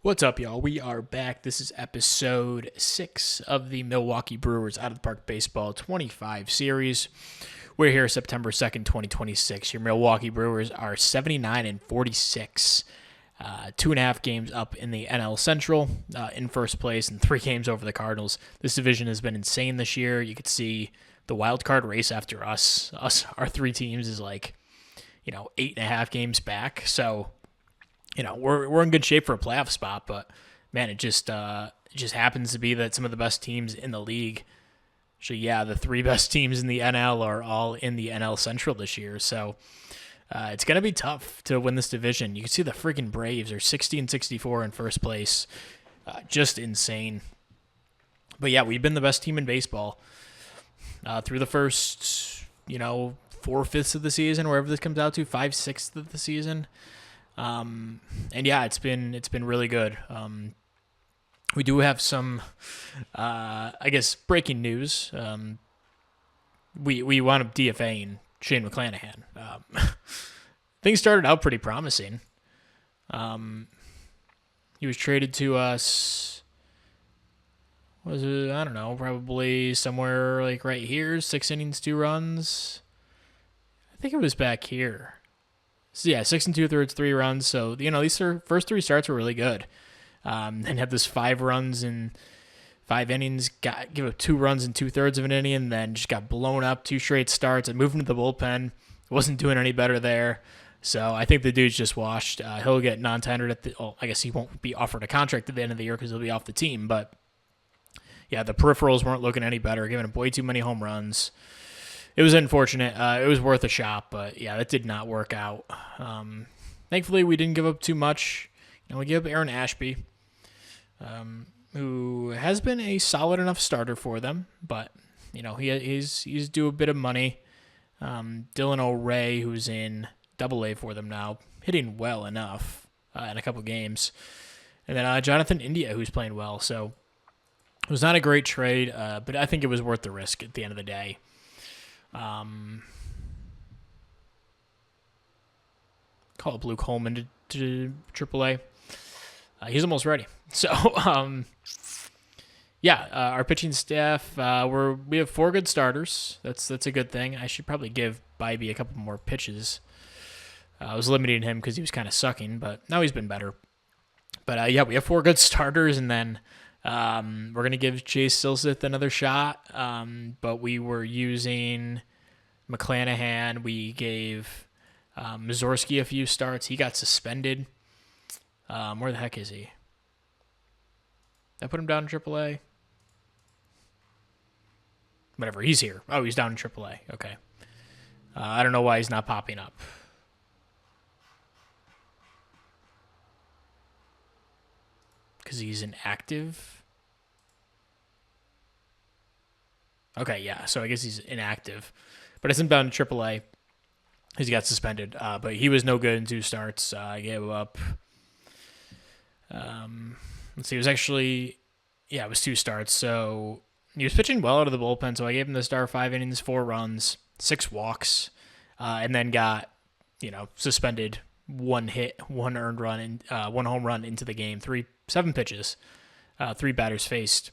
What's up, y'all? We are back. This is episode 6 of the Milwaukee Brewers Out of the Park Baseball 25 series. We're here September 2nd, 2026. Your Milwaukee Brewers are 79-46. 2.5 games up in the NL Central, in first place, and 3 games over the Cardinals. This division has been insane this year. You could see the wild card race after us. Our 3 teams is 8.5 games back. So, we're in good shape for a playoff spot, but man, it just happens to be that some of the best teams in the league, actually, the 3 best teams in the NL are all in the NL Central this year. So it's going to be tough to win this division. You can see the freaking Braves are 60-64 in first place. Just insane. But yeah, we've been the best team in baseball through the first, 4/5 of the season, wherever this comes out to, 5/6 of the season. And yeah, it's been really good. We do have some, breaking news. We wound up DFAing Shane McClanahan. Things started out pretty promising. He was traded to us, probably somewhere like right here, 6 innings, 2 runs. I think it was back here. So yeah, 6 2/3, 3 runs. So, these first 3 starts were really good. And had this 5 runs in 5 innings, give up 2 runs in 2/3 of an inning, and then just got blown up 2 straight starts and moved into the bullpen. Wasn't doing any better there. So I think the dude's just washed. He'll get non-tendered I guess he won't be offered a contract at the end of the year because he'll be off the team. But yeah, the peripherals weren't looking any better, giving up way too many home runs. It was unfortunate. It was worth a shot, but yeah, that did not work out. Thankfully, we didn't give up too much. We gave up Aaron Ashby, who has been a solid enough starter for them, but he's due a bit of money. Dylan O'Ray, who's in Double-A for them now, hitting well enough in a couple games, and then Jonathan India, who's playing well. So it was not a great trade, but I think it was worth the risk at the end of the day. Call up Luke Holman to AAA. He's almost ready. So, our pitching staff, we have 4 good starters. That's a good thing. I should probably give Bybee a couple more pitches. I was limiting him because he was kind of sucking, but now he's been better. But we have 4 good starters, and then we're going to give Chase Silseth another shot, but we were using McClanahan. We gave Mazorski a few starts. He got suspended. Where the heck is he? Did I put him down in AAA? Whatever, he's here. Oh, he's down in AAA. Okay. I don't know why he's not popping up. Because he's inactive? Okay, yeah, so I guess he's inactive. But it's him down to AAA. He got suspended. But he was no good in 2 starts. I gave up. Let's see, it was actually, it was 2 starts. So he was pitching well out of the bullpen. So I gave him the start, 5 innings, 4 runs, 6 walks, and then got, suspended, 1 hit, 1 earned run, and 1 home run into the game, 7 pitches, 3 batters faced.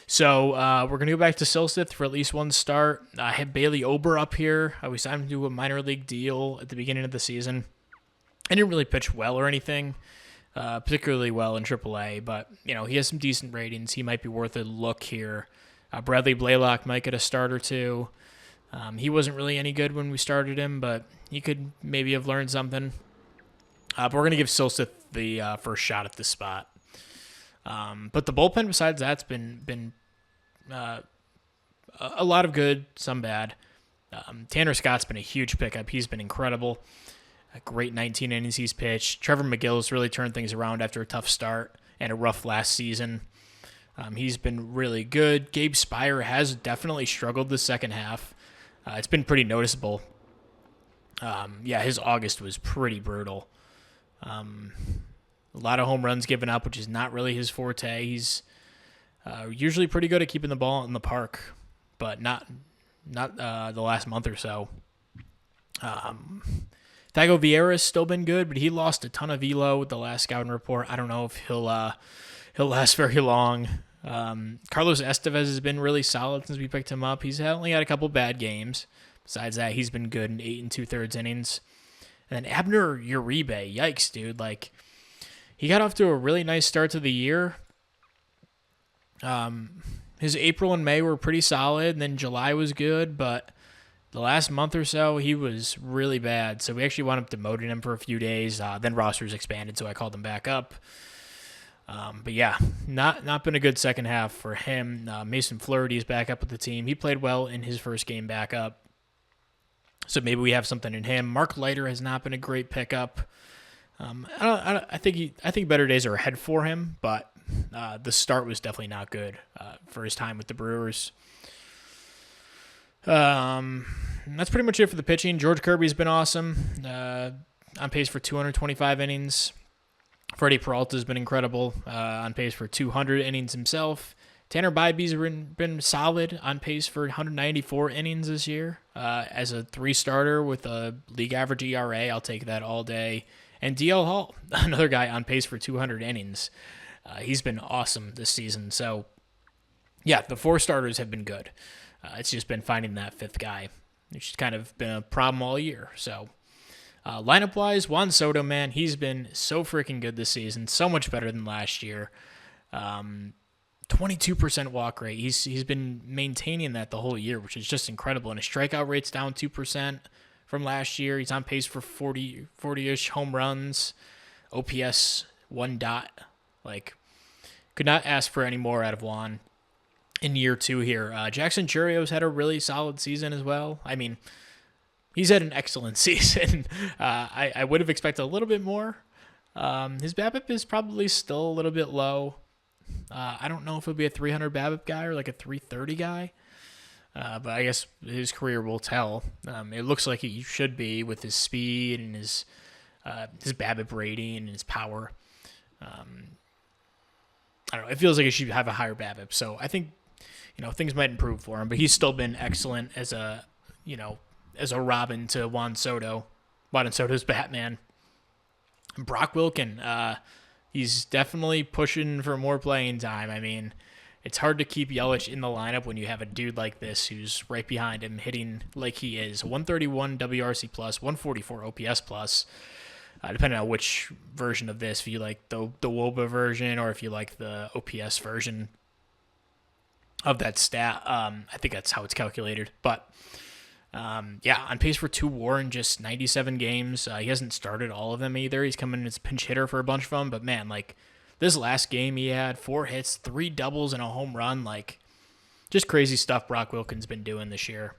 So we're going to go back to Silseth for at least 1 start. I had Bailey Ober up here. We signed him to a minor league deal at the beginning of the season. I didn't really pitch well or anything, particularly well in AAA, but, he has some decent ratings. He might be worth a look here. Bradley Blaylock might get a start or 2. He wasn't really any good when we started him, but he could maybe have learned something. But we're going to give Silseth the first shot at this spot. But the bullpen besides that's been a lot of good, some bad. Tanner Scott's been a huge pickup. He's been incredible. A great 19 innings he's pitched. Trevor McGill's really turned things around after a tough start and a rough last season. He's been really good. Gabe Spire has definitely struggled the second half. It's been pretty noticeable. His August was pretty brutal. A lot of home runs given up, which is not really his forte. He's usually pretty good at keeping the ball in the park, but not the last month or so. Thought Dago Vieira's still been good, but he lost a ton of velo with the last scouting report. I don't know if he'll last very long. Carlos Estevez has been really solid since we picked him up. He's only had a couple bad games. Besides that, he's been good in 8 2/3 innings. And then Abner Uribe, yikes, dude. Like, he got off to a really nice start to the year. His April and May were pretty solid, and then July was good, but the last month or so, he was really bad. So we actually wound up demoting him for a few days. Then rosters expanded, so I called him back up. But yeah, not been a good second half for him. Mason Flaherty is back up with the team. He played well in his first game back up. So maybe we have something in him. Mark Leiter has not been a great pickup. I think better days are ahead for him, but the start was definitely not good for his time with the Brewers. That's pretty much it for the pitching. George Kirby's been awesome. On pace for 225 innings. Freddie Peralta's been incredible. On pace for 200 innings himself. Tanner Bybee's been solid, on pace for 194 innings this year. As a 3-starter with a league average ERA, I'll take that all day. And DL Hall, another guy on pace for 200 innings. He's been awesome this season. So, yeah, the 4 starters have been good. It's just been finding that 5th guy, which has kind of been a problem all year. So, lineup-wise, Juan Soto, man, he's been so freaking good this season. So much better than last year. 22% walk rate. He's been maintaining that the whole year, which is just incredible. And his strikeout rate's down 2% from last year. He's on pace for 40-ish home runs. OPS 1 dot. Like, could not ask for any more out of Juan in year 2 here. Jackson Churrio's had a really solid season as well. I mean, he's had an excellent season. I would have expected a little bit more. His BABIP is probably still a little bit low. I don't know if he'll be a 300 BABIP guy or like a 330 guy, but I guess his career will tell. It looks like he should be with his speed and his BABIP rating and his power. I don't know. It feels like he should have a higher BABIP, so I think things might improve for him. But he's still been excellent as a Robin to Juan Soto. Juan Soto's Batman. And Brock Wilken. He's definitely pushing for more playing time. I mean, it's hard to keep Yelich in the lineup when you have a dude like this who's right behind him hitting like he is. 131 WRC plus, 144 OPS plus, depending on which version of this, if you like the WOBA version or if you like the OPS version of that stat. I think that's how it's calculated. But yeah, on pace for 2 WAR in just 97 games. He hasn't started all of them either. He's coming in as a pinch hitter for a bunch of them. But man, like this last game, he had 4 hits, 3 doubles, and a home run. Like just crazy stuff Brock Wilken's been doing this year,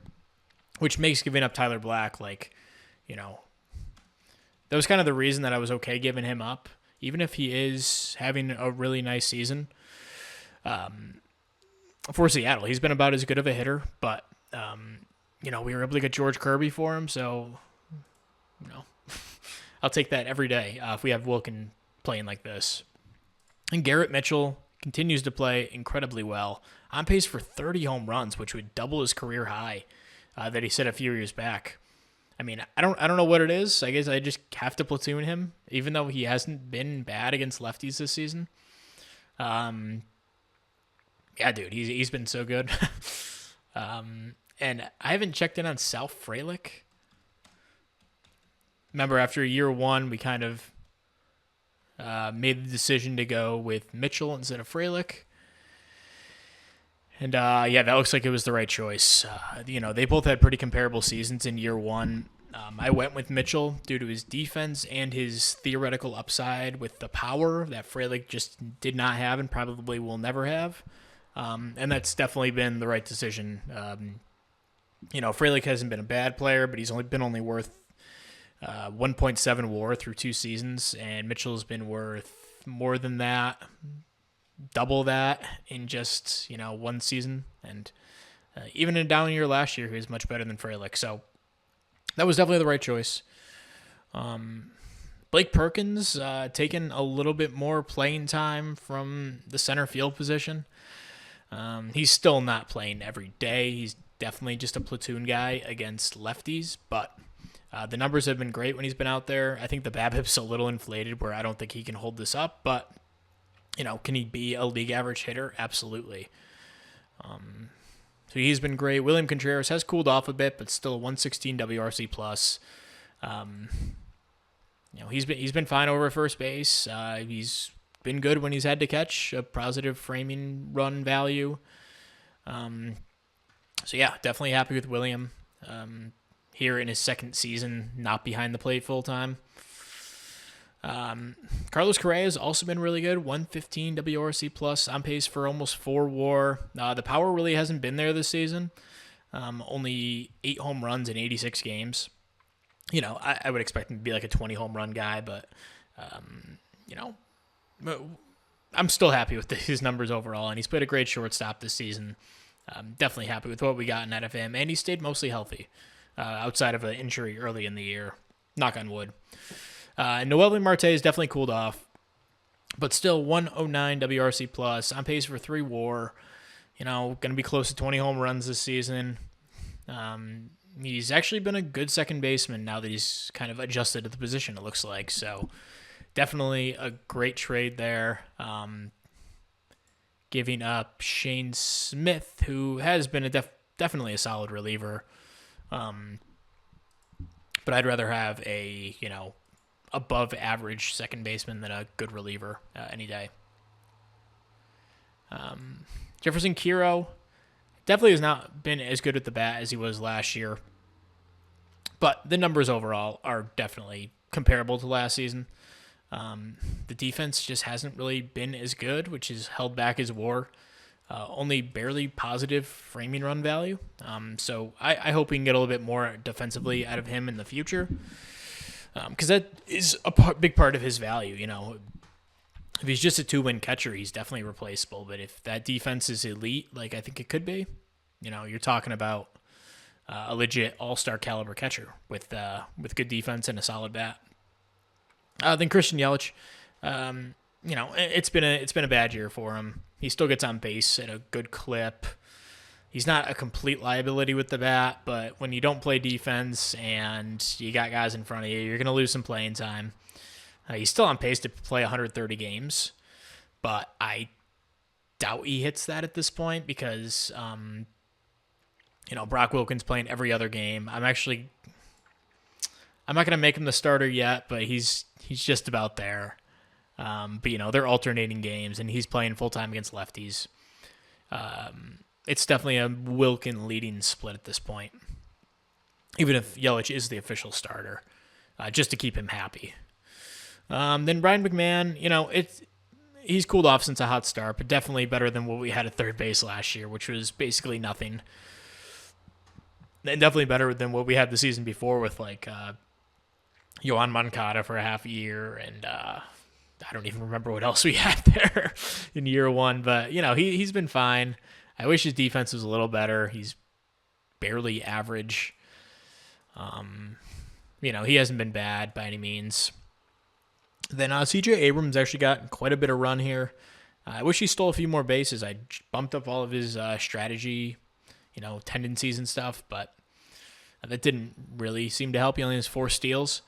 which makes giving up Tyler Black that was kind of the reason that I was okay giving him up, even if he is having a really nice season. For Seattle, he's been about as good of a hitter, but we were able to get George Kirby for him, so, I'll take that every day if we have Wilken playing like this. And Garrett Mitchell continues to play incredibly well, on pace for 30 home runs, which would double his career high that he set a few years back. I mean, I don't know what it is. I guess I just have to platoon him, even though he hasn't been bad against lefties this season. Yeah, dude, he's been so good. And I haven't checked in on Sal Frelick. Remember, after year 1, we kind of made the decision to go with Mitchell instead of Frelick. And, yeah, that looks like it was the right choice. They both had pretty comparable seasons in year 1. I went with Mitchell due to his defense and his theoretical upside with the power that Frelick just did not have and probably will never have. And that's definitely been the right decision. Frelick hasn't been a bad player, but he's only worth 1.7 WAR through 2 seasons, and Mitchell's been worth more than that, double that in just 1 season, and even in a down year last year, he was much better than Frelick. So that was definitely the right choice. Blake Perkins taking a little bit more playing time from the center field position. He's still not playing every day. He's definitely just a platoon guy against lefties, but The numbers have been great when he's been out there. I think the BABIP's a little inflated where I don't think he can hold this up, but, can he be a league average hitter? Absolutely. So he's been great. William Contreras has cooled off a bit, but still a 116 WRC plus. He's been fine over first base. He's been good when he's had to catch, a positive framing run value. So yeah, definitely happy with William. Here in his second season, not behind the plate full time. Carlos Correa has also been really good, 115 WRC plus, on pace for almost 4 WAR. The power really hasn't been there this season. Only 8 home runs in 86 games. I would expect him to be like a 20 home run guy, but I'm still happy with his numbers overall, and he's played a great shortstop this season. Definitely happy with what we got out of him, and he stayed mostly healthy outside of an injury early in the year. Knock on wood. Noelvi Marte has definitely cooled off, but still 109 WRC plus, on pace for 3 WAR. Going to be close to 20 home runs this season. He's actually been a good second baseman now that he's kind of adjusted to the position, it looks like. So definitely a great trade there. Giving up Shane Smith, who has been definitely a solid reliever. But I'd rather have a, above average second baseman than a good reliever any day. Jefferson Kiro definitely has not been as good at the bat as he was last year. But the numbers overall are definitely comparable to last season. The defense just hasn't really been as good, which has held back his WAR. Only barely positive framing run value. So I hope we can get a little bit more defensively out of him in the future. Because that is a big part of his value. If he's just a 2-win catcher, he's definitely replaceable. But if that defense is elite, like I think it could be, you're talking about a legit all-star caliber catcher with good defense and a solid bat. Then Christian Yelich, it's been a bad year for him. He still gets on base at a good clip. He's not a complete liability with the bat, but when you don't play defense and you got guys in front of you, you're going to lose some playing time. He's still on pace to play 130 games, but I doubt he hits that at this point because, Brock Wilkins playing every other game. I'm not going to make him the starter yet, but he's just about there. But they're alternating games, and he's playing full-time against lefties. It's definitely a Wilkin leading split at this point, even if Yelich is the official starter, just to keep him happy. Then Brian McMahon, he's cooled off since a hot start, but definitely better than what we had at third base last year, which was basically nothing. And definitely better than what we had the season before with, Yohan Moncada for a half a year, and I don't even remember what else we had there in year one. But, he's been fine. I wish his defense was a little better. He's barely average. He hasn't been bad by any means. Then C.J. Abrams actually got quite a bit of run here. I wish he stole a few more bases. I bumped up all of his strategy, tendencies and stuff, but that didn't really seem to help. He only has 4 steals.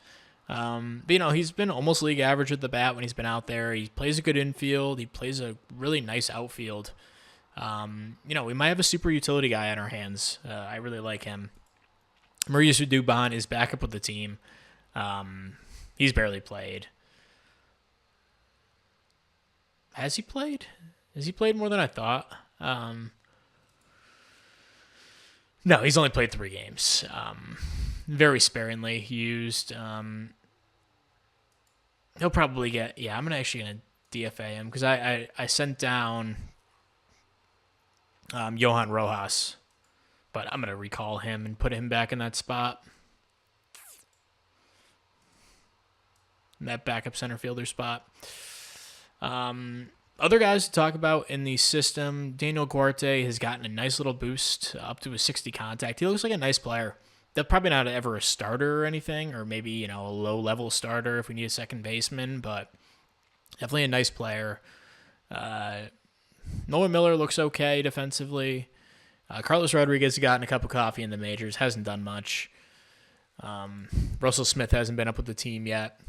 But, he's been almost league average with the bat when he's been out there. He plays a good infield. He plays a really nice outfield. We might have a super utility guy on our hands. I really like him. Mauricio Dubon is back up with the team. He's barely played. Has he played? Has he played more than I thought? No, he's only played 3 games. Very sparingly used. He'll probably get... Yeah, I'm actually going to DFA him because I sent down Johan Rojas, but I'm going to recall him and put him back in that spot. In that backup center fielder spot. Other guys to talk about in the system, Daniel Duarte has gotten a nice little boost up to a 60 contact. He looks like a nice player. They're probably not ever a starter or anything, or maybe, a low-level starter if we need a second baseman, but definitely a nice player. Nolan Miller looks okay defensively. Carlos Rodriguez has gotten a cup of coffee in the majors, hasn't done much. Russell Smith hasn't been up with the team yet.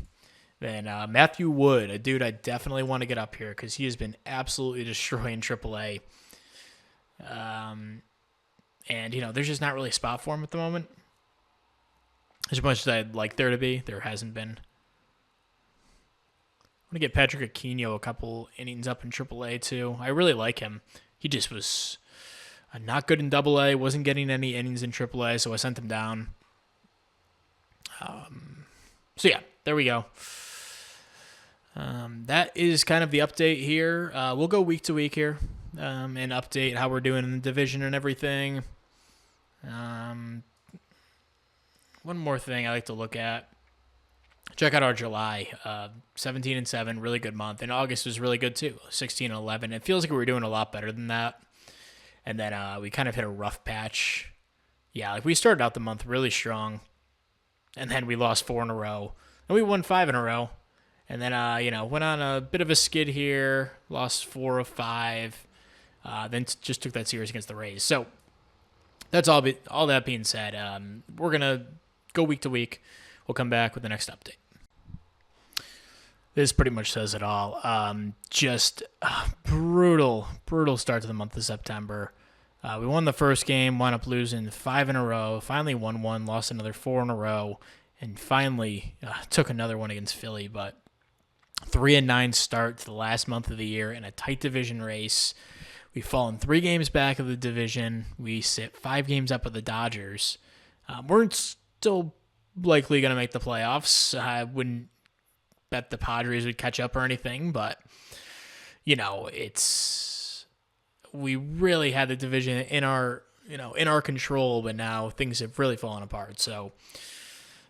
Then Matthew Wood, a dude I definitely want to get up here because he has been absolutely destroying AAA. And, there's just not really a spot for him at the moment. As much as I'd like there to be, there hasn't been. I want to get Patrick Aquino a couple innings up in AAA too. I really like him. He just was not good in AA, wasn't getting any innings in AAA, so I sent him down. So yeah, there we go. That is kind of the update here. We'll go week to week here and update how we're doing in the division and everything. One more thing I like to look at. Check out our July, 17-7, really good month. And August was really good too, 16-11. It feels like we were doing a lot better than that. And then we kind of hit a rough patch. Yeah, like we started out the month really strong. And then we lost 4 in a row. And we won 5 in a row. And then, went on a bit of a skid here, lost 4 of 5. Then just took that series against the Rays. So that's all that being said, we're going to go week to week. We'll come back with the next update. This pretty much says it all. Just brutal start to the month of September. We won the first game, wound up losing 5 in a row, finally won 1, lost another 4 in a row, and finally took another one against Philly. But 3-9 start to the last month of the year in a tight division race. We've fallen 3 games back of the division. We sit 5 games up of the Dodgers. We're still likely going to make the playoffs. I wouldn't bet the Padres would catch up or anything, but we really had the division in our control, but now things have really fallen apart. So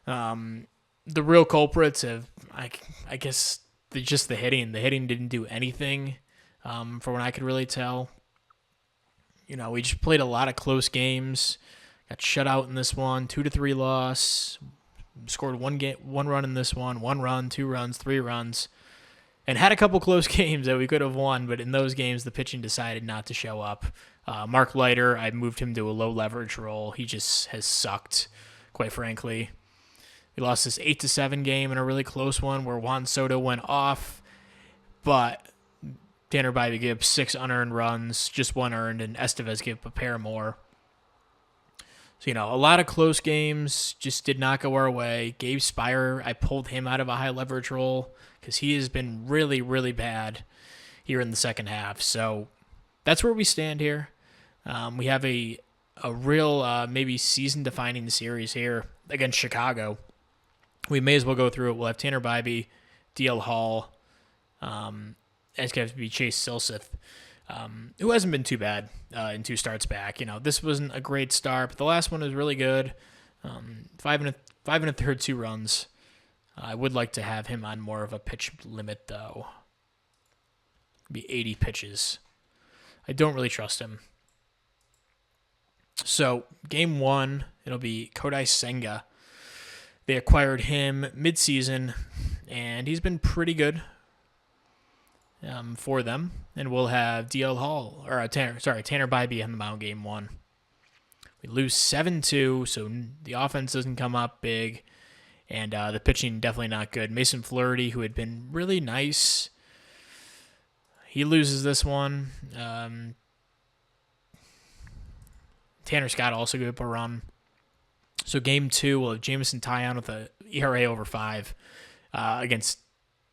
the real culprits have, I guess, just the hitting. The hitting didn't do anything from what I could really tell. We just played a lot of close games. Got shut out in this one, 2-3 loss. Scored 1 run in this one, 1 run, 2 runs, 3 runs, and had a couple close games that we could have won. But in those games, the pitching decided not to show up. Mark Leiter, I moved him to a low leverage role. He just has sucked, quite frankly. We lost this 8-7 game in a really close one where Juan Soto went off, but Tanner Bybee gave up 6 unearned runs, just 1 earned, and Estevez gave up a pair more. So, a lot of close games just did not go our way. Gabe Spire, I pulled him out of a high leverage role because he has been really, really bad here in the second half. So that's where we stand here. We have a real maybe season-defining series here against Chicago. We may as well go through it. We'll have Tanner Bybee, DL Hall, it's going to be Chase Silseth, who hasn't been too bad in 2 starts back. This wasn't a great start, but the last one was really good. 5 1/3, 2 runs. I would like to have him on more of a pitch limit, though. Be 80 pitches. I don't really trust him. So, game 1, it'll be Kodai Senga. They acquired him mid-season, and he's been pretty good for them. And we'll have Tanner Bybee on the mound game 1. We lose 7-2, so the offense doesn't come up big, and the pitching definitely not good. Mason Flaherty, who had been really nice, he loses this one. Tanner Scott also gave up a run. So game 2, we'll have Jameson Taillon with a ERA over 5 against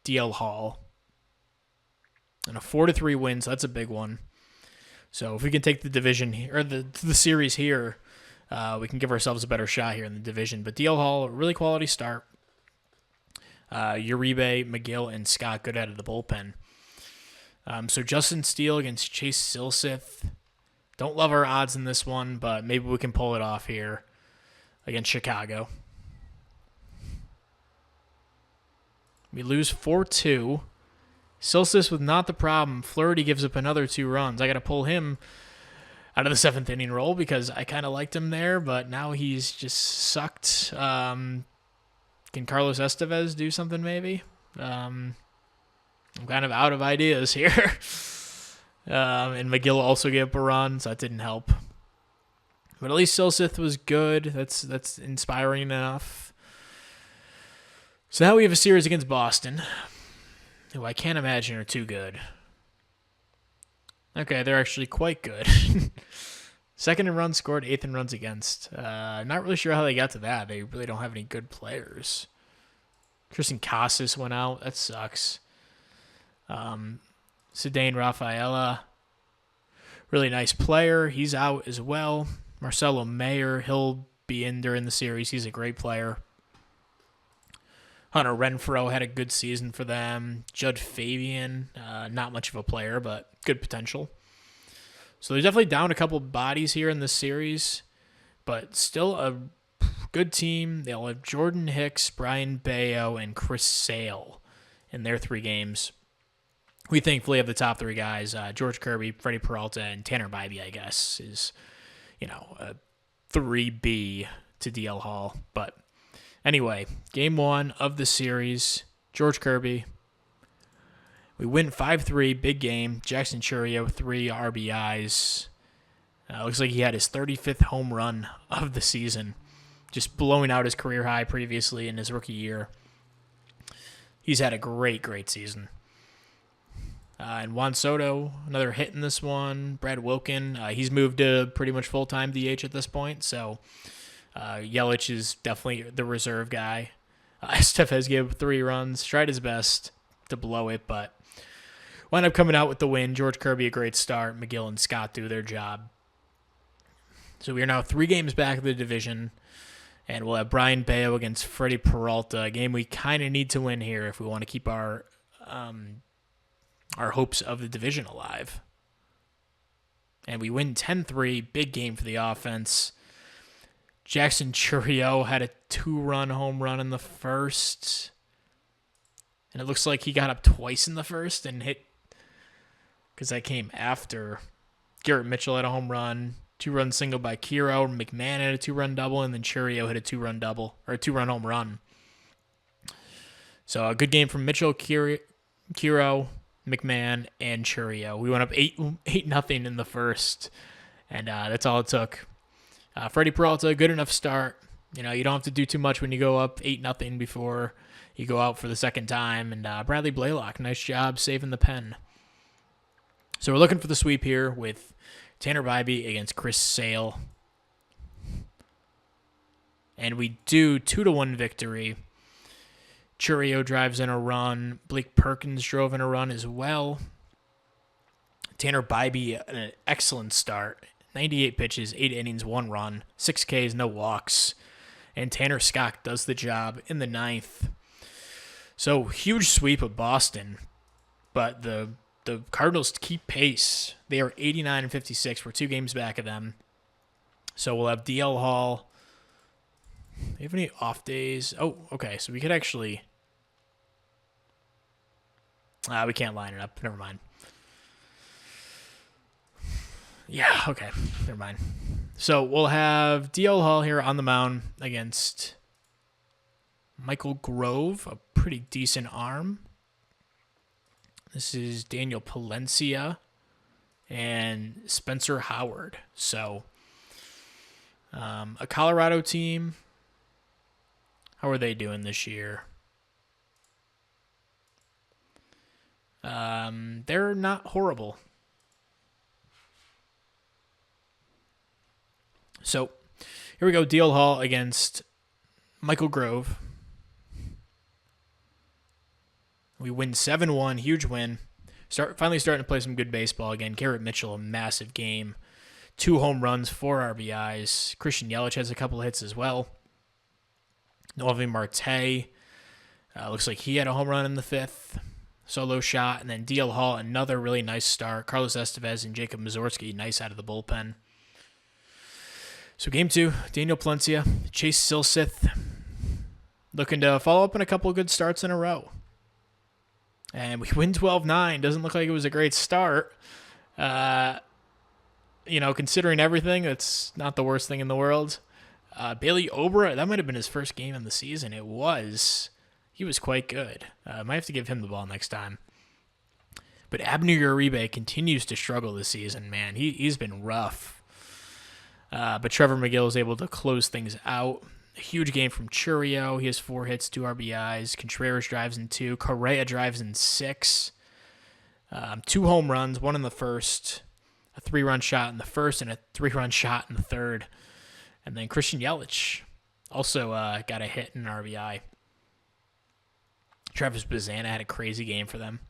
DL Hall. And a 4-3 win, so that's a big one. So if we can take the division here, or the series here, we can give ourselves a better shot here in the division. But DL Hall, a really quality start. Uribe, McGill, and Scott good out of the bullpen. So Justin Steele against Chase Silseth. Don't love our odds in this one, but maybe we can pull it off here against Chicago. We lose 4-2. Silseth with not the problem. Flaherty gives up another 2 runs. I got to pull him out of the 7th inning role because I kind of liked him there, but now he's just sucked. Can Carlos Estevez do something maybe? I'm kind of out of ideas here. And McGill also gave up a run, so that didn't help. But at least Silseth was good. That's inspiring enough. So now we have a series against Boston, who I can't imagine are too good. Okay, they're actually quite good. Second in runs scored, eighth in runs against. Not really sure how they got to that. They really don't have any good players. Tristan Casas went out. That sucks. Cedane Rafaela, really nice player. He's out as well. Marcelo Mayer, he'll be in during the series. He's a great player. Hunter Renfroe had a good season for them. Judd Fabian, not much of a player, but good potential. So they're definitely down a couple bodies here in this series, but still a good team. They'll have Jordan Hicks, Brian Bayo, and Chris Sale in their 3 games. We thankfully have the top 3 guys, George Kirby, Freddie Peralta, and Tanner Bybee, I guess, is, a 3B to DL Hall. But anyway, game 1 of the series, George Kirby. We win 5-3, big game. Jackson Chourio, 3 RBIs. Looks like he had his 35th home run of the season, just blowing out his career high previously in his rookie year. He's had a great, great season. And Juan Soto, another hit in this one. Brad Wilkin, he's moved to pretty much full-time DH at this point, so Yelich is definitely the reserve guy. Estevez gave up 3 runs, tried his best to blow it, but wound up coming out with the win. George Kirby, a great start. McGill and Scott do their job. So we are now 3 games back of the division, and we'll have Brian Bayo against Freddie Peralta, a game we kind of need to win here if we want to keep our hopes of the division alive. And we win 10-3, big game for the offense. Jackson Chourio had a 2-run home run in the first, and it looks like he got up twice in the first and hit, because that came after. Garrett Mitchell had a home run, 2-run single by Kiro. McMahon had a 2-run double, and then Chourio hit a 2-run double, or a 2-run home run. So a good game from Mitchell, Kiro, McMahon, and Chourio. We went up 8-0 in the first, and that's all it took. Freddie Peralta, good enough start. You don't have to do too much when you go up 8-0 before you go out for the second time. And Bradley Blaylock, nice job saving the pen. So we're looking for the sweep here with Tanner Bybee against Chris Sale. And we do 2-1 victory. Chourio drives in a run. Blake Perkins drove in a run as well. Tanner Bybee, an excellent start. 98 pitches, 8 innings, 1 run, 6 Ks, no walks. And Tanner Scott does the job in the 9th. So huge sweep of Boston. But the Cardinals keep pace. They are 89-56. We're 2 games back of them. So we'll have DL Hall. Do you have any off days? Oh, okay. So we could actually... we can't line it up. Never mind. Yeah, okay. Never mind. So we'll have DL Hall here on the mound against Michael Grove, a pretty decent arm. This is Daniel Palencia and Spencer Howard. So a Colorado team. How are they doing this year? They're not horrible. So here we go. DL Hall against Michael Grove. We win 7-1, huge win. Finally starting to play some good baseball again. Garrett Mitchell, a massive game. 2 home runs, 4 RBIs. Christian Yelich has a couple of hits as well. Noelvi Marte, looks like he had a home run in the 5th. Solo shot. And then DL Hall, another really nice start. Carlos Estevez and Jacob Mazurski, nice out of the bullpen. So game 2, Daniel Palencia, Chase Silseth, looking to follow up on a couple of good starts in a row. And we win 12-9. Doesn't look like it was a great start. Considering everything, it's not the worst thing in the world. Bailey Obra, that might have been his first game in the season. It was. He was quite good. Might have to give him the ball next time. But Abner Uribe continues to struggle this season, man. He's been rough. But Trevor McGill is able to close things out. A huge game from Churio. He has 4 hits, 2 RBIs. Contreras drives in 2. Correa drives in 6. 2 home runs, 1 in the first, a 3-run shot in the first, and a 3-run shot in the third. And then Christian Yelich also got a hit and an RBI. Travis Bazana had a crazy game for them.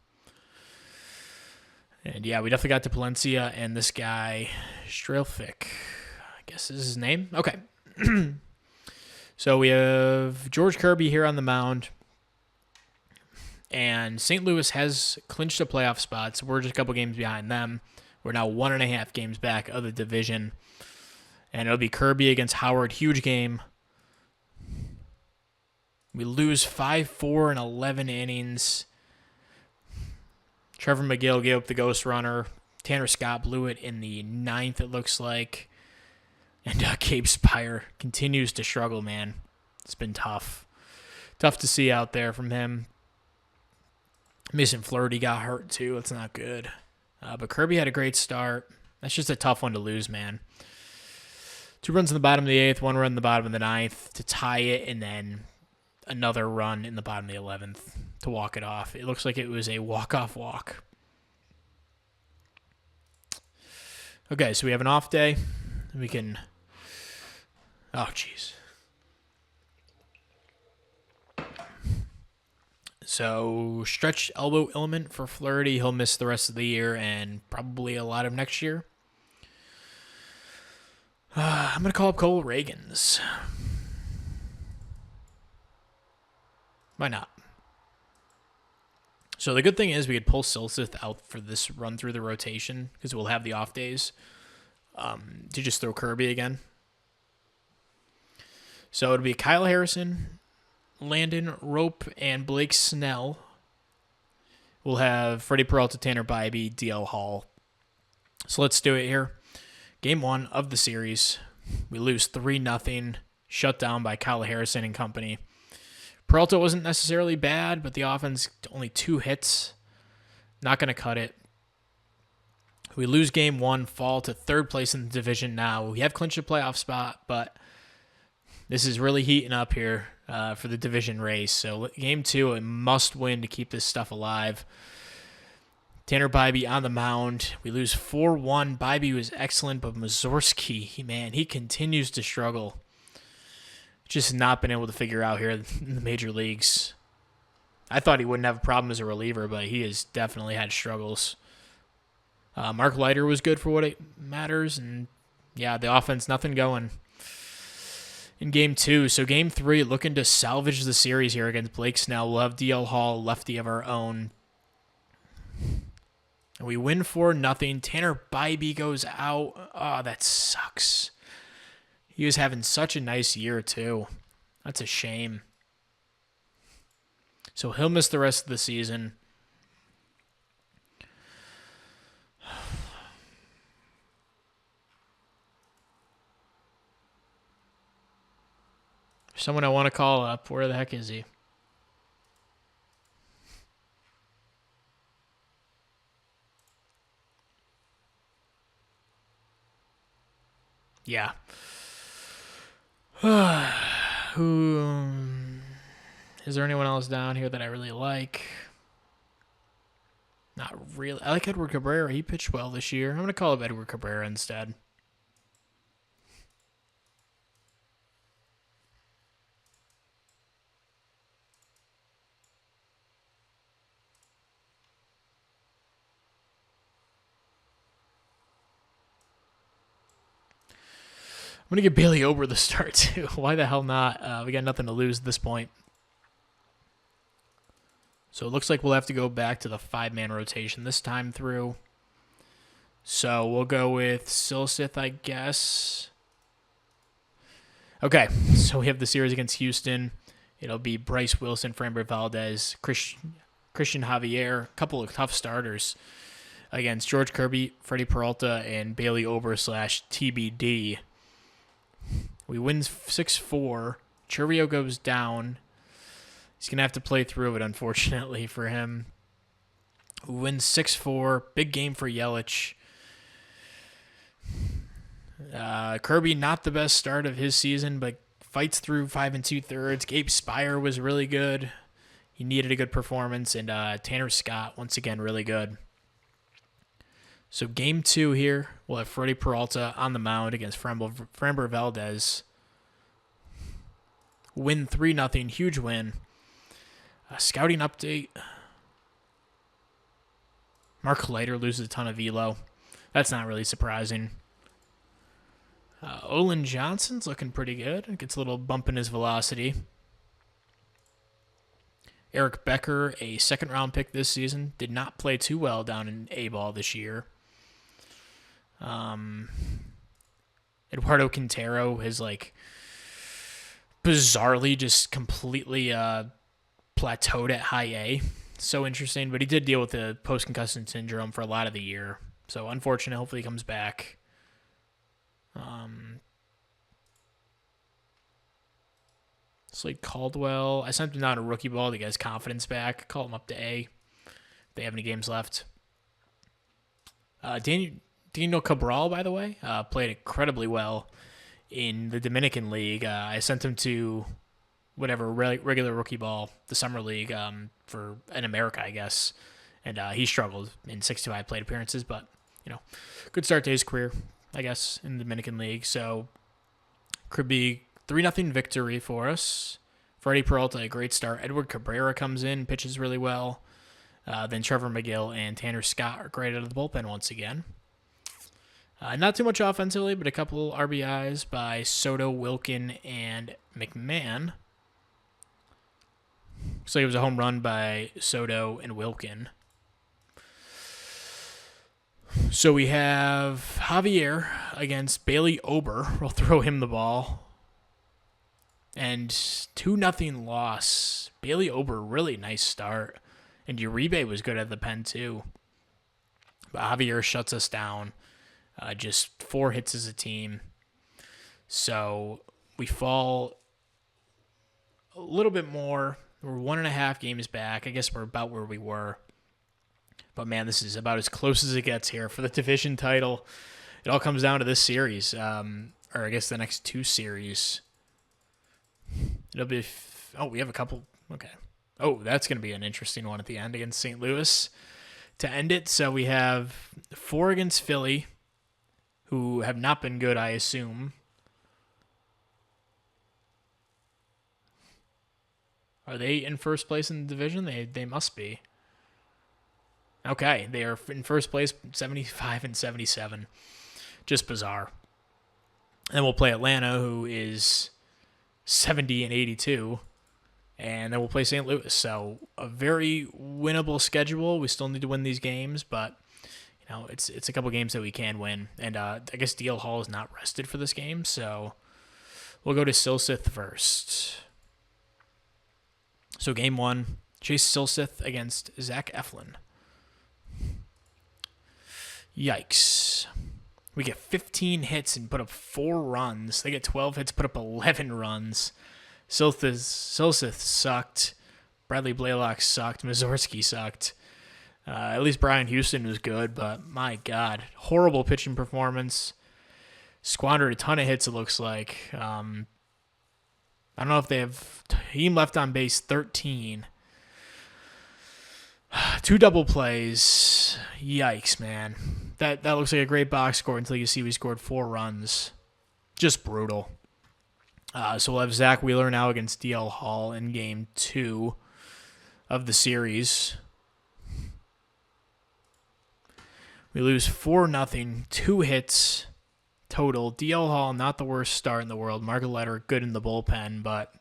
And yeah, we definitely got to Palencia and this guy, Strelfick, I guess is his name. Okay. So we have George Kirby here on the mound. And St. Louis has clinched a playoff spot, so we're just a couple games behind them. We're now 1.5 games back of the division. And it'll be Kirby against Howard. Huge game. We lose 5-4 in 11 innings. Trevor McGill gave up the ghost runner. Tanner Scott blew it in the 9th, it looks like. And Gabe Spire continues to struggle, man. It's been tough. Tough to see out there from him. Mason Flaherty got hurt, too. That's not good. But Kirby had a great start. That's just a tough one to lose, man. 2 runs in the bottom of the 8th, 1 run in the bottom of the 9th to tie it, and then another run in the bottom of the 11th to walk it off. It looks like it was a walk-off walk. Okay, so we have an off day. We can... Oh, jeez. So, stretched elbow ailment for Flaherty. He'll miss the rest of the year and probably a lot of next year. I'm going to call up Cole Reagans. Why not? So the good thing is we could pull Silseth out for this run through the rotation because we'll have the off days to just throw Kirby again. So it'll be Kyle Harrison, Landon Rope, and Blake Snell. We'll have Freddie Peralta, Tanner Bybee, DL Hall. So let's do it here. Game 1 of the series. We lose 3-0, shut down by Kyle Harrison and company. Peralta wasn't necessarily bad, but the offense, only 2 hits. Not going to cut it. We lose game 1, fall to 3rd place in the division now. We have clinched a playoff spot, but this is really heating up here for the division race. So game 2, a must win to keep this stuff alive. Tanner Bybee on the mound. We lose 4-1. Bybee was excellent, but Mussorgsky, he continues to struggle. Just not been able to figure out here in the major leagues. I thought he wouldn't have a problem as a reliever, but he has definitely had struggles. Mark Leiter was good for what it matters, and yeah, the offense, nothing going in game 2. So game 3, looking to salvage the series here against Blake Snell. We'll have DL Hall, lefty of our own. And we win 4-0. Tanner Bybee goes out. Oh, that sucks. He was having such a nice year, too. That's a shame. So he'll miss the rest of the season. Someone I want to call up. Where the heck is he? Yeah. Who is there anyone else down here that I really like? Not really. I like Edward Cabrera. He pitched well this year. I'm going to call up Edward Cabrera instead. I'm going to give Bailey Ober the start, too. Why the hell not? We got nothing to lose at this point. So it looks like we'll have to go back to the 5-man rotation this time through. So we'll go with Silseth, I guess. Okay, so we have the series against Houston. It'll be Bryce Wilson, Framber Valdez, Christian Javier. A couple of tough starters against George Kirby, Freddie Peralta, and Bailey Ober / TBD. We win 6-4. Churio goes down. He's going to have to play through it, unfortunately, for him. We win 6-4. Big game for Yelich. Kirby, not the best start of his season, but fights through 5 2/3. Gabe Spire was really good. He needed a good performance, and Tanner Scott, once again, really good. So game 2 here, we'll have Freddie Peralta on the mound against Framber Valdez. Win 3-0, huge win. Scouting update. Mark Leiter loses a ton of velo. That's not really surprising. Olin Johnson's looking pretty good. Gets a little bump in his velocity. Eric Becker, a second-round pick this season, did not play too well down in A-ball this year. Eduardo Quintero has, bizarrely just completely plateaued at high A. So interesting, but he did deal with the post-concussion syndrome for a lot of the year. So unfortunate. Hopefully he comes back. Slade Caldwell, I sent him down a rookie ball to get his confidence back. Call him up to A if they have any games left. Daniel Cabral, by the way, played incredibly well in the Dominican League. I sent him to whatever regular rookie ball, the summer league for in America, I guess, and he struggled in 65 plate appearances, but good start to his career, I guess, in the Dominican League. So could be 3-0 victory for us. Freddie Peralta, a great start. Edward Cabrera comes in, pitches really well. Then Trevor McGill and Tanner Scott are great out of the bullpen once again. Not too much offensively, but a couple RBIs by Soto, Wilkin, and McMahon. So it was a home run by Soto and Wilkin. So we have Javier against Bailey Ober. We'll throw him the ball. And 2-0 loss. Bailey Ober, really nice start. And Uribe was good at the pen too. But Javier shuts us down. Just 4 hits as a team. So we fall a little bit more. We're 1.5 games back. I guess we're about where we were. But man, this is about as close as it gets here for the division title. It all comes down to this series, or I guess the next 2 series. It'll be, we have a couple. Okay. Oh, that's going to be an interesting one at the end against St. Louis to end it. So we have 4 against Philly, who have not been good, I assume. Are they in first place in the division? They must be. Okay, they are in first place, 75 and 77. Just bizarre. And we'll play Atlanta, who is 70 and 82. And then we'll play St. Louis. So a very winnable schedule. We still need to win these games, but it's a couple games that we can win. And I guess DL Hall is not rested for this game, so we'll go to Silseth first. So game 1, Chase Silseth against Zach Eflin. Yikes. We get 15 hits and put up 4 runs. They get 12 hits, put up 11 runs. Silseth sucked. Bradley Blaylock sucked. Mazorski sucked. At least Brian Houston was good, but my God. Horrible pitching performance. Squandered a ton of hits, it looks like. I don't know if they have team left on base 13. 2 double plays. Yikes, man. That looks like a great box score until you see we scored 4 runs. Just brutal. So we'll have Zach Wheeler now against DL Hall in game 2 of the series. We lose 4-0, 2 hits total. DL Hall, not the worst start in the world. Mark Leiter, good in the bullpen, but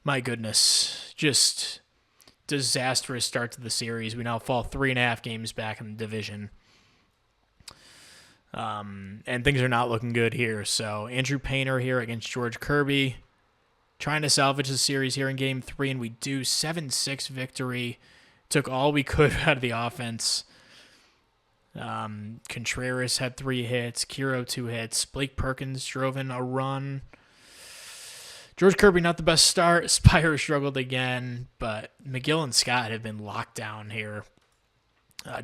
my goodness, just disastrous start to the series. We now fall 3.5 games back in the division. And things are not looking good here. So Andrew Painter here against George Kirby, trying to salvage the series here in game 3, and we do 7-6 victory. Took all we could out of the offense. Contreras had 3 hits, Kiro 2 hits, Blake Perkins drove in a run. George Kirby, not the best start. Spire struggled again, but McGill and Scott have been locked down here.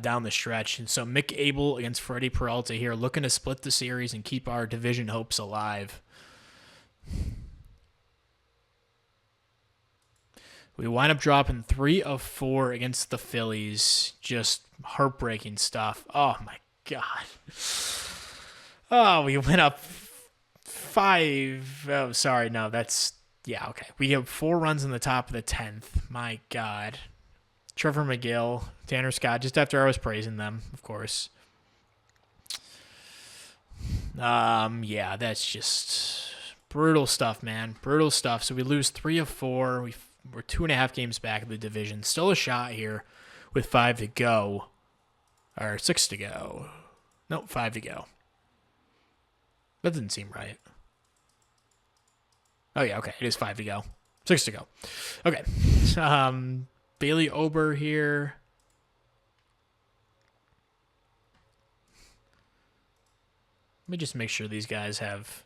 down the stretch. And so Mick Abel against Freddie Peralta here, looking to split the series and keep our division hopes alive. We wind up dropping 3 of 4 against the Phillies. Just heartbreaking stuff. Oh, my God. Oh, we went up 5. Oh, sorry. No, that's... Yeah, okay. We have 4 runs in the top of the 10th. My God. Trevor McGill, Tanner Scott, just after I was praising them, of course. Yeah, that's just brutal stuff, man. Brutal stuff. So we lose 3 of 4. We're 2.5 games back of the division. Still a shot here with 5 to go. Or 6 to go. Nope, 5 to go. That doesn't seem right. Oh, yeah, okay. It is 5 to go. 6 to go. Okay. Bailey Ober here. Let me just make sure these guys have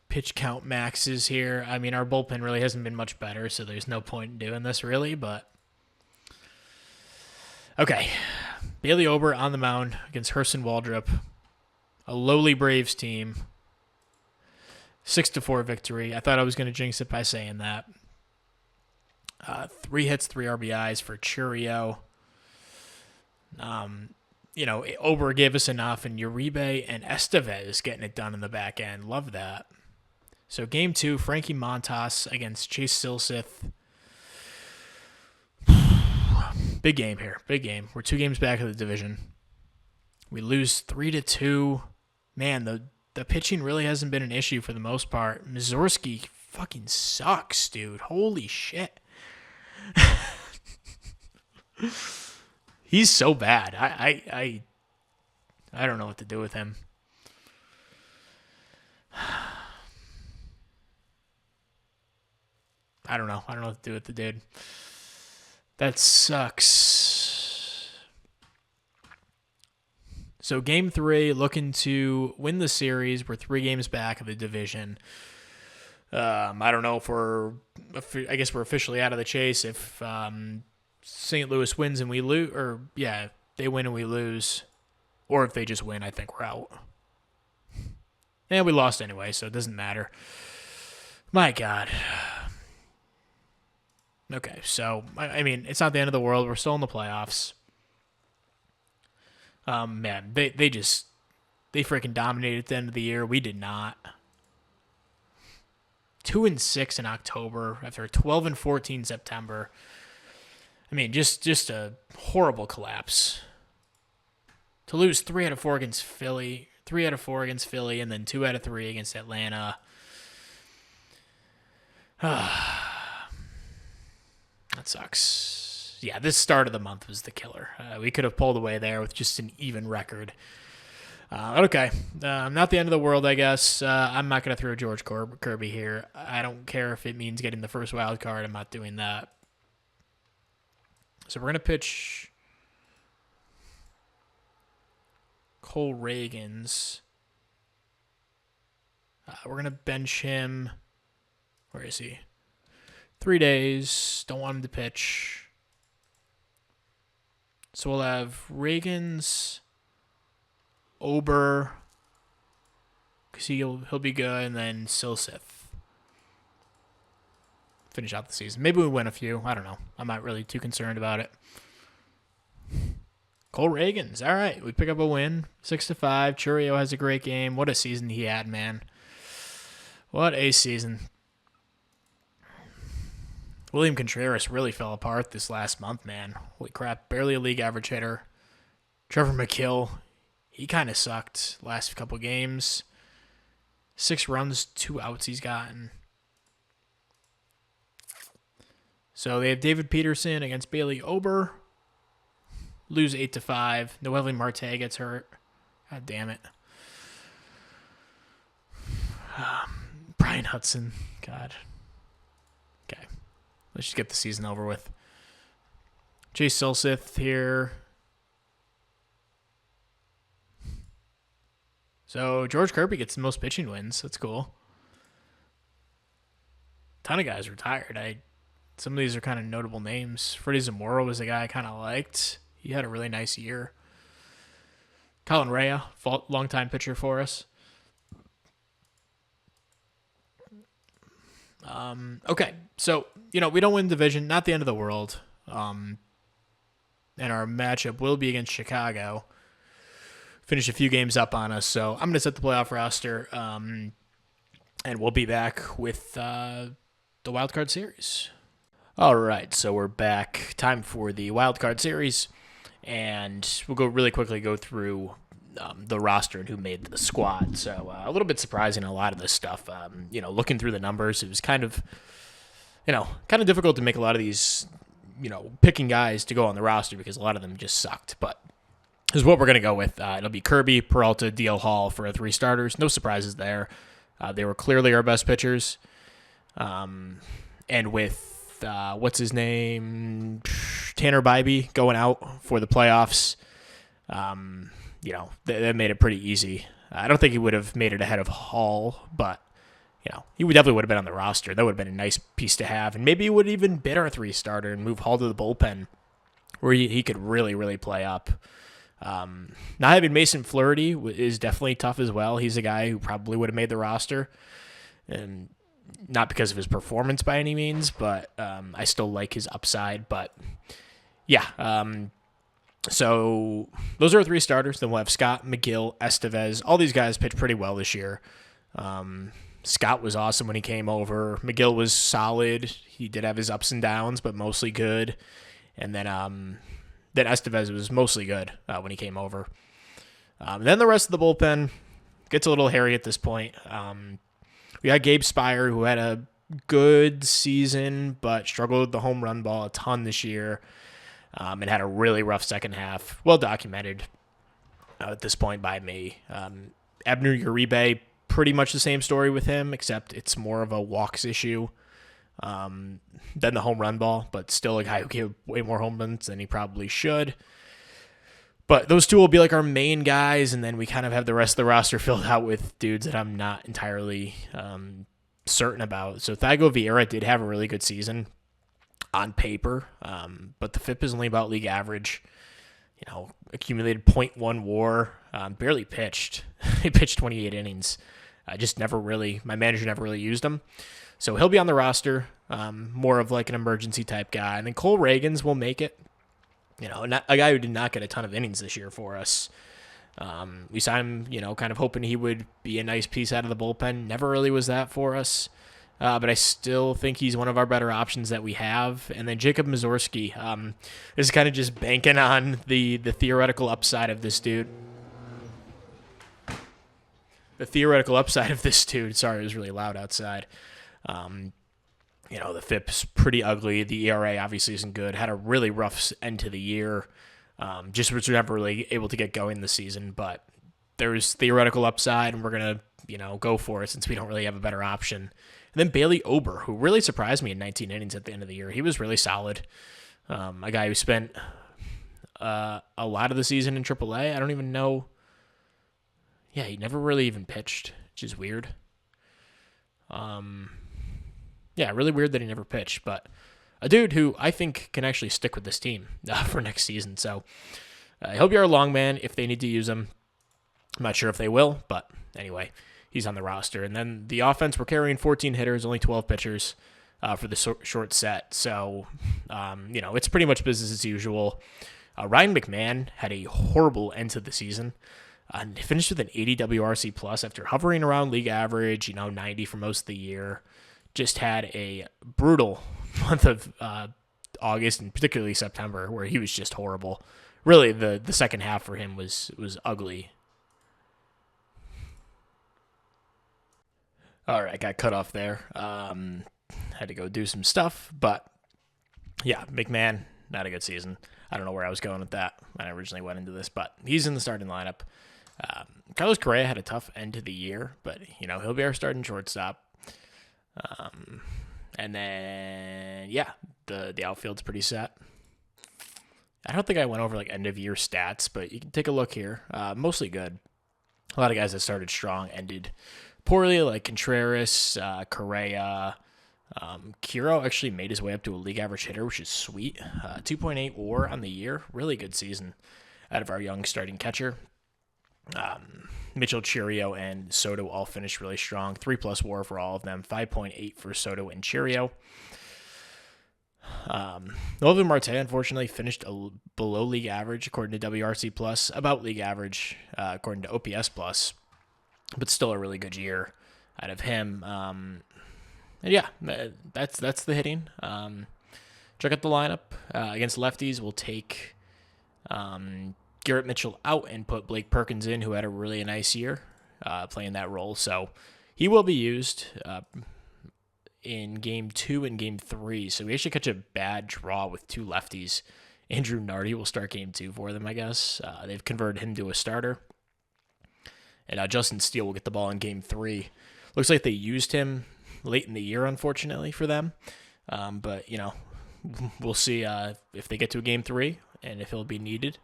pitch count maxes here. I mean, our bullpen really hasn't been much better, so there's no point in doing this really, but... Okay. Bailey Ober on the mound against Herson Waldrop. A lowly Braves team. 6-4 victory. I thought I was going to jinx it by saying that. 3 hits, 3 RBIs for Churio. Ober gave us enough, and Uribe and Estevez getting it done in the back end. Love that. So game 2, Frankie Montas against Chase Silseth. Big game here. Big game. We're 2 games back of the division. We lose 3-2. Man, the pitching really hasn't been an issue for the most part. Mussorgsky fucking sucks, dude. Holy shit. He's so bad. I don't know what to do with him. I don't know. I don't know what to do with the dude. That sucks. So game 3, looking to win the series. We're 3 games back of the division. I don't know if I guess we're officially out of the chase if St. Louis wins and we lose, or yeah, they win and we lose, or if they just win, I think we're out. And we lost anyway, so it doesn't matter. My God. Okay, so I mean, it's not the end of the world. We're still in the playoffs. Man, they freaking dominated at the end of the year. We did not. 2-6 in October after 12-14 September. I mean, just a horrible collapse. To lose 3 out of 4 against Philly, 3 out of 4 against Philly, and then 2 out of 3 against Atlanta. That sucks. Yeah, this start of the month was the killer. We could have pulled away there with just an even record. Okay, not the end of the world, I guess. I'm not going to throw George Kirby here. I don't care if it means getting the first wild card. I'm not doing that. So we're going to pitch Cole Reagans. We're going to bench him. Where is he? 3 days. Don't want him to pitch. So we'll have Reagans, Ober, because he'll be good, and then Silseth. Finish out the season. Maybe we win a few. I don't know. I'm not really too concerned about it. Cole Reagans. All right. We pick up a win. 6-5. Churio has a great game. What a season he had, man. What a season. William Contreras really fell apart this last month, man. Holy crap. Barely a league average hitter. Trevor McGill, he kind of sucked last couple games. 6 runs, 2 outs he's gotten. So they have David Peterson against Bailey Ober. Lose 8-5. Noelvi Marte gets hurt. God damn it. Brian Hudson. God. Okay. Let's just get the season over with. Chase Silseth here. So George Kirby gets the most pitching wins. That's cool. Ton of guys retired. Some of these are kind of notable names. Freddie Zamora was a guy I kind of liked. He had a really nice year. Colin Rea, longtime pitcher for us. Okay, so, we don't win the division, not the end of the world. And our matchup will be against Chicago. Finish a few games up on us, so I'm going to set the playoff roster, and we'll be back with the Wild Card Series. All right, so we're back. Time for the Wild Card Series, and we'll really quickly go through the roster and who made the squad. So a little bit surprising, a lot of this stuff. Looking through the numbers, it was kind of difficult to make a lot of these, picking guys to go on the roster because a lot of them just sucked. But this is what we're going to go with. It'll be Kirby, Peralta, DL Hall for our 3 starters. No surprises there. They were clearly our best pitchers. And with, what's his name? Tanner Bybee going out for the playoffs. That made it pretty easy. I don't think he would have made it ahead of Hall, but, he definitely would have been on the roster. That would have been a nice piece to have. And maybe he would have even been our 3 starter and move Hall to the bullpen where he could really, really play up. Not having Mason Flaherty is definitely tough as well. He's a guy who probably would have made the roster. And not because of his performance by any means, but I still like his upside. But, yeah, so those are our 3 starters. Then we'll have Scott, McGill, Estevez. All these guys pitched pretty well this year. Scott was awesome when he came over. McGill was solid. He did have his ups and downs, but mostly good. And then Estevez was mostly good when he came over. Then the rest of the bullpen gets a little hairy at this point. We had Gabe Spire, who had a good season, but struggled with the home run ball a ton this year. And had a really rough second half, well documented at this point by me. Abner Uribe, pretty much the same story with him, except it's more of a walks issue than the home run ball, but still a guy who gave way more home runs than he probably should. But those 2 will be like our main guys, and then we kind of have the rest of the roster filled out with dudes that I'm not entirely certain about. So Thago Vieira did have a really good season on paper, but the FIP is only about league average. Accumulated .1 WAR, barely pitched. He pitched 28 innings. My manager never really used him. So he'll be on the roster, more of like an emergency type guy. And then Cole Reagans will make it. A guy who did not get a ton of innings this year for us. We signed him, kind of hoping he would be a nice piece out of the bullpen. Never really was that for us. But I still think he's one of our better options that we have. And then Jacob Mazurski is kind of just banking on the theoretical upside of this dude. Sorry, it was really loud outside. The FIP's pretty ugly. The ERA obviously isn't good. Had a really rough end to the year. Just was never really able to get going this season. But there's theoretical upside, and we're going to, go for it since we don't really have a better option. And then Bailey Ober, who really surprised me in 19 innings at the end of the year. He was really solid. A guy who spent a lot of the season in AAA. I don't even know. Yeah, he never really even pitched, which is weird. Really weird that he never pitched. But a dude who I think can actually stick with this team for next season. So he'll be our long man if they need to use him. I'm not sure if they will, but anyway. He's on the roster. And then the offense, we're carrying 14 hitters, only 12 pitchers for the short set. So, it's pretty much business as usual. Ryan McMahon had a horrible end to the season. He finished with an 80 WRC plus after hovering around league average, 90 for most of the year. Just had a brutal month of August and particularly September where he was just horrible. Really, the second half for him was ugly. All right, got cut off there. Had to go do some stuff, but yeah, McMahon, not a good season. I don't know where I was going with that when I originally went into this, but he's in the starting lineup. Carlos Correa had a tough end to the year, but he'll be our starting shortstop. And then the outfield's pretty set. I don't think I went over like end of year stats, but you can take a look here. Mostly good. A lot of guys that started strong ended poorly, like Contreras, Correa, Kiro actually made his way up to a league average hitter, which is sweet. 2.8 WAR on the year. Really good season out of our young starting catcher. Mitchell, Cheerio, and Soto all finished really strong. 3+ WAR for all of them. 5.8 for Soto and Cheerio. Nolan Marte, unfortunately, finished below league average according to WRC Plus, about league average according to OPS Plus, but still a really good year out of him. And yeah, that's the hitting. Check out the lineup against lefties. We'll take Garrett Mitchell out and put Blake Perkins in, who had a really nice year playing that role. So he will be used in Game 2 and Game 3. So we actually catch a bad draw with two lefties. Andrew Nardi will start Game 2 for them, I guess. They've converted him to a starter. And Justin Steele will get the ball in Game 3. Looks like they used him late in the year, unfortunately, for them. But, we'll see if they get to a Game 3 and if he'll be needed.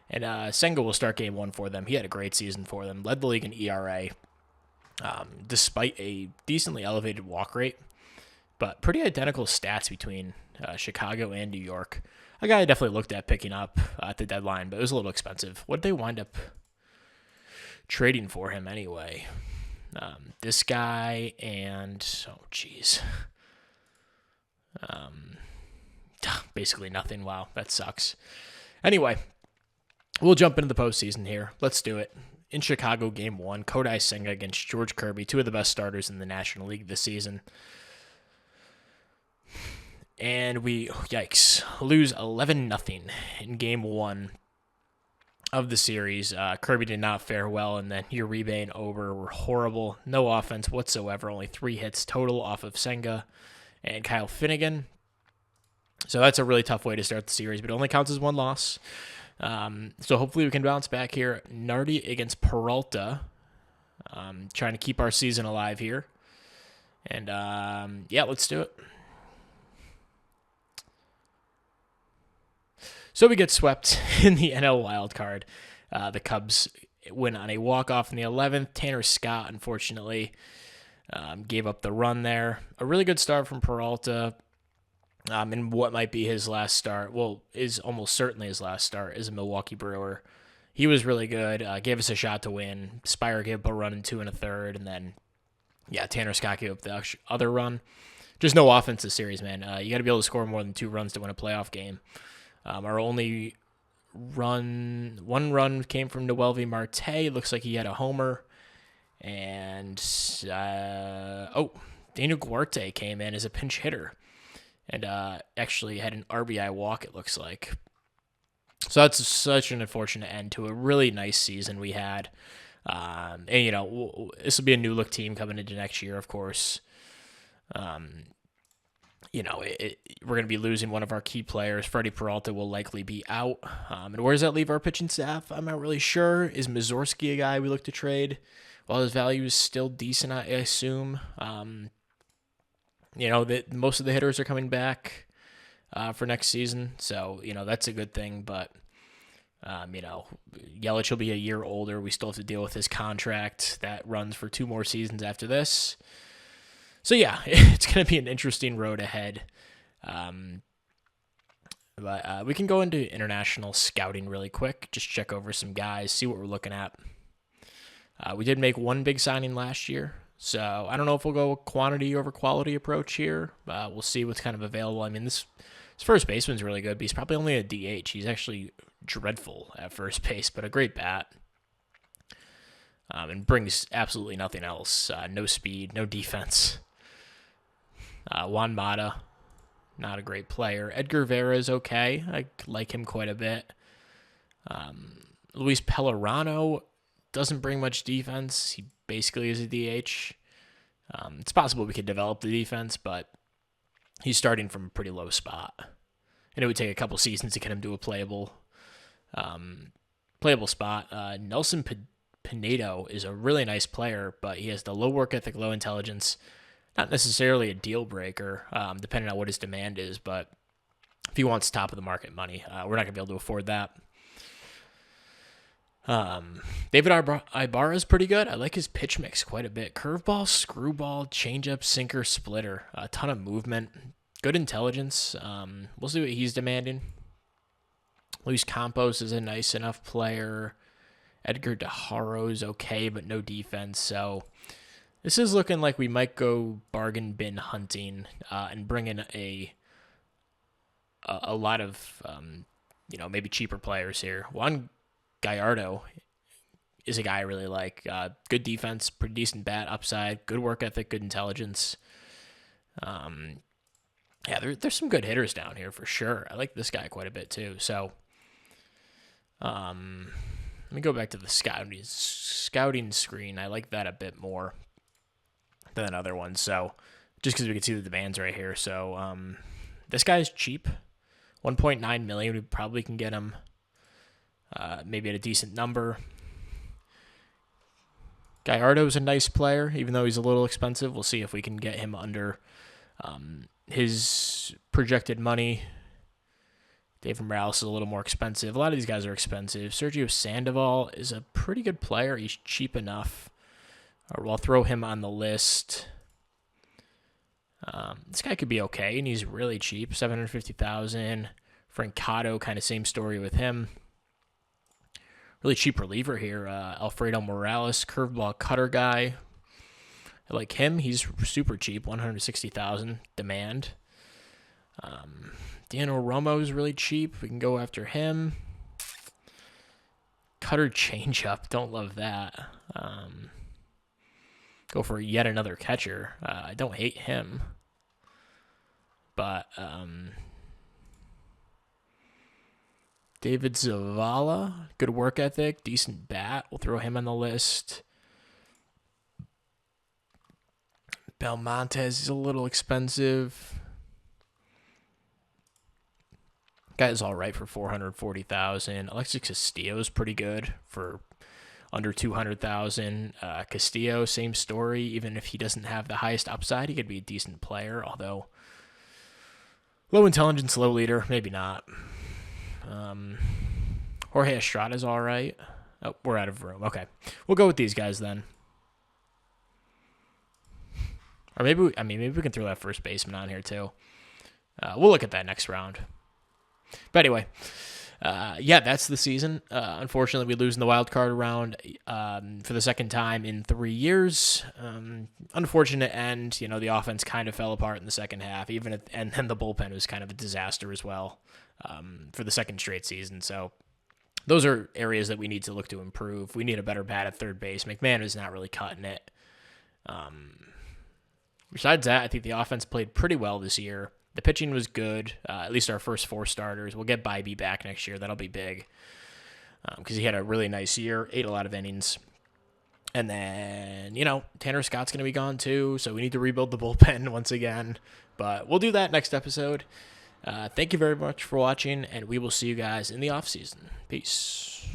And Senga will start Game 1 for them. He had a great season for them. Led the league in ERA, despite a decently elevated walk rate. But pretty identical stats between Chicago and New York. A guy I definitely looked at picking up at the deadline, but it was a little expensive. What did they wind up trading for him anyway? This guy and, basically nothing. Wow, that sucks. Anyway, we'll jump into the postseason here. Let's do it. In Chicago, Game 1, Kodai Senga against George Kirby, two of the best starters in the National League this season. And we, lose 11-0 in Game 1 of the series. Kirby did not fare well, and then Uribe and Ober were horrible. No offense whatsoever, only 3 hits total off of Senga and Kyle Finnegan. So that's a really tough way to start the series, but it only counts as 1 loss. So hopefully we can bounce back here. Nardi against Peralta. Trying to keep our season alive here. And, let's do it. So we get swept in the NL wildcard. The Cubs win on a walk-off in the 11th. Tanner Scott, unfortunately, gave up the run there. A really good start from Peralta. In what might be his last start, is almost certainly his last start as a Milwaukee Brewer. He was really good, gave us a shot to win. Spire gave up a run in 2 1/3, and then, Tanner Scott gave up the other run. Just no offense this series, man. You got to be able to score more than 2 runs to win a playoff game. Our only one run came from Noelvi Marte. Looks like he had a homer. And, Daniel Guarte came in as a pinch hitter. And actually had an RBI walk, it looks like. So that's such an unfortunate end to a really nice season we had. And, this will be a new look team coming into next year, of course. We're going to be losing one of our key players. Freddie Peralta will likely be out. And where does that leave our pitching staff? I'm not really sure. Is Mazurski a guy we look to trade? While his value is still decent, I assume. That most of the hitters are coming back for next season. So, that's a good thing. But, Yelich will be a year older. We still have to deal with his contract that runs for 2 more seasons after this. So, it's going to be an interesting road ahead. But we can go into international scouting really quick. Just check over some guys, see what we're looking at. We did make 1 big signing last year. So I don't know if we'll go quantity over quality approach here. We'll see what's kind of available. I mean, this first baseman's really good, but he's probably only a DH. He's actually dreadful at first base, but a great bat. And brings absolutely nothing else. No speed, no defense. Juan Mata, not a great player. Edgar Vera is okay. I like him quite a bit. Luis Pellerano doesn't bring much defense. He basically is a DH. It's possible we could develop the defense, but he's starting from a pretty low spot. And it would take a couple seasons to get him to a playable spot. Nelson Pinedo is a really nice player, but he has the low work ethic, low intelligence. Not necessarily a deal breaker, depending on what his demand is, but if he wants top of the market money, we're not going to be able to afford that. David Ibarra is pretty good. I like his pitch mix quite a bit. Curveball, screwball, changeup, sinker, splitter. A ton of movement. Good intelligence. We'll see what he's demanding. Luis Campos is a nice enough player. Edgar DeHaro's okay, but no defense. So this is looking like we might go bargain bin hunting and bring in a lot of maybe cheaper players here. Juan Gallardo is a guy I really like. Good defense, pretty decent bat upside, good work ethic, good intelligence. There's some good hitters down here for sure. I like this guy quite a bit too. So let me go back to the scouting screen. I like that a bit more than other ones. So just because we can see the demands right here. So this guy's cheap. 1.9 million. We probably can get him maybe at a decent number. Gallardo's a nice player, even though he's a little expensive. We'll see if we can get him under his projected money. David Morales is a little more expensive. A lot of these guys are expensive. Sergio Sandoval is a pretty good player. He's cheap enough. I'll throw him on the list. This guy could be okay, and he's really cheap, $750,000. Francado, kind of same story with him. Really cheap reliever here. Alfredo Morales, curveball cutter guy. I like him. He's super cheap, $160,000 demand. Daniel Romo is really cheap. We can go after him. Cutter changeup. Don't love that. Go for yet another catcher. I don't hate him. But David Zavala, good work ethic, decent bat. We'll throw him on the list. Belmontes is a little expensive. Guy's all right for $440,000. Alexis Castillo is pretty good for under $200,000. Castillo, same story. Even if he doesn't have the highest upside, he could be a decent player. Although low intelligence, low leader, maybe not. Jorge Estrada's all right. Oh, we're out of room. Okay, we'll go with these guys then. Or maybe we can throw that first baseman on here too. We'll look at that next round. But anyway, that's the season. Unfortunately, we lose in the wild card round for the second time in 3 years. Unfortunate end. The offense kind of fell apart in the second half, and then the bullpen was kind of a disaster as well for the second straight season. So those are areas that we need to look to improve. We need a better bat at third base. McMahon is not really cutting it. Besides that, I think the offense played pretty well this year. The pitching was good, at least our first 4 starters. We'll get Bybee back next year. That'll be big because he had a really nice year, ate a lot of innings. And then, Tanner Scott's going to be gone too, so we need to rebuild the bullpen once again. But we'll do that next episode. Thank you very much for watching, and we will see you guys in the offseason. Peace.